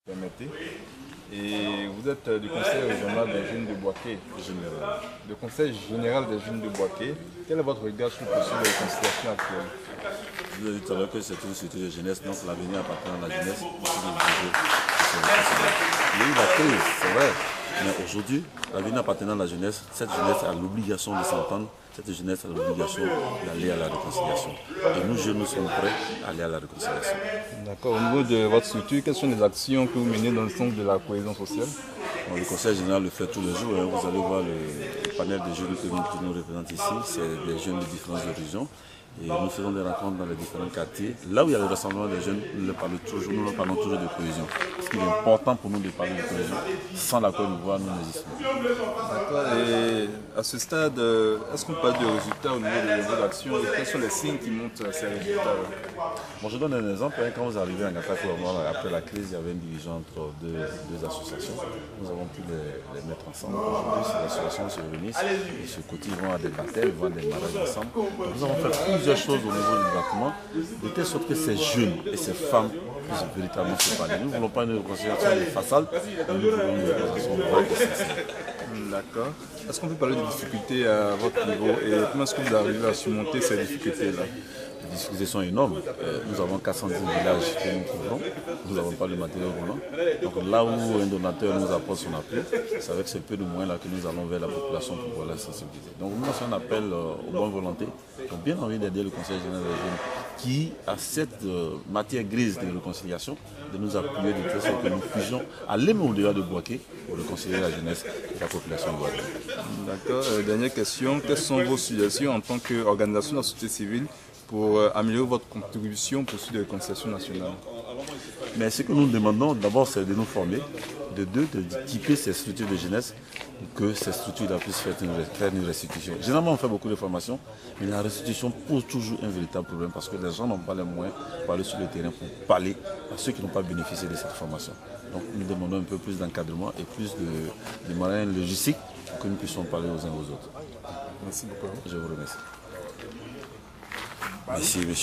Permettez. Et vous êtes du conseil régional des jeunes de Boaké. Général. Le conseil général des jeunes de Boaké. Quel est votre regard sur le processus de réconciliation actuelle? Je vous ai dit tout à l'heure que c'est une société de jeunesse, donc l'avenir appartient à la jeunesse. Il y a eu la crise, c'est vrai. Mais aujourd'hui, l'avenir appartenant à la jeunesse, cette jeunesse a l'obligation de s'entendre, cette jeunesse a l'obligation d'aller à la réconciliation. Et nous, jeunes, nous sommes prêts à aller à la réconciliation. D'accord. Au niveau de votre structure, quelles sont les actions que vous menez dans le sens de la cohésion sociale? Bon, le conseil général le fait tous les jours. Vous allez voir le panel des jeunes qui nous représentent ici. C'est des jeunes de différentes régions. Et nous faisons des rencontres dans les différents quartiers. Là où il y a le rassemblement des jeunes, nous leur parlons toujours de cohésion. Parce qu'il est important pour nous de parler de cohésion. Sans la cohésion, nous n'existons pas. D'accord. Et à ce stade, est-ce qu'on parle de résultats au niveau de vos actions et quels sont les signes qui montrent ces résultats? Bon, je donne un exemple. Quand vous arrivez à Ngata, après la crise, il y avait une division entre deux associations. Nous avons pu les mettre ensemble. Aujourd'hui, ces associations se réunissent. Et ce côté, ils vont à des baptêmes, ils vont à des mariages ensemble. Donc, nous avons fait plusieurs choses au niveau du département, de telle sorte que ces jeunes et ces femmes puissent véritablement se parler. Nous ne voulons pas une réconciliation de façade, mais nous voulons une réconciliation vraie et sincère. D'accord. Est-ce qu'on peut parler de difficultés à votre niveau et comment est-ce que vous arrivez à surmonter ces difficultés-là? Les difficultés sont énormes. Nous avons 410 villages que nous couvrons. Nous n'avons pas de matériel roulant. Donc là où un donateur nous apporte son appui, c'est avec ce peu de moyens là que nous allons vers la population pour pouvoir la sensibiliser. Donc nous lançons un appel aux bonnes volontés qui ont bien envie d'aider le Conseil général des jeunes qui a cette matière grise de réconciliation, de nous appuyer de telle sorte que nous puissions aller au-delà de Boaké pour réconcilier la jeunesse et la population de Boaké. D'accord. Dernière question. Quelles sont vos suggestions en tant qu'organisation de la société civile pour améliorer votre contribution pour de réconciliation nationale? Mais ce que nous demandons d'abord, c'est de nous former, de typer ces structures de jeunesse pour que ces structures puissent faire une restitution. Généralement, on fait beaucoup de formations, mais la restitution pose toujours un véritable problème parce que les gens n'ont pas les moyens pour aller sur le terrain pour parler à ceux qui n'ont pas bénéficié de cette formation. Donc nous demandons un peu plus d'encadrement et plus de moyens logistiques pour que nous puissions parler aux uns aux autres. Merci beaucoup. Je vous remercie. Merci, monsieur.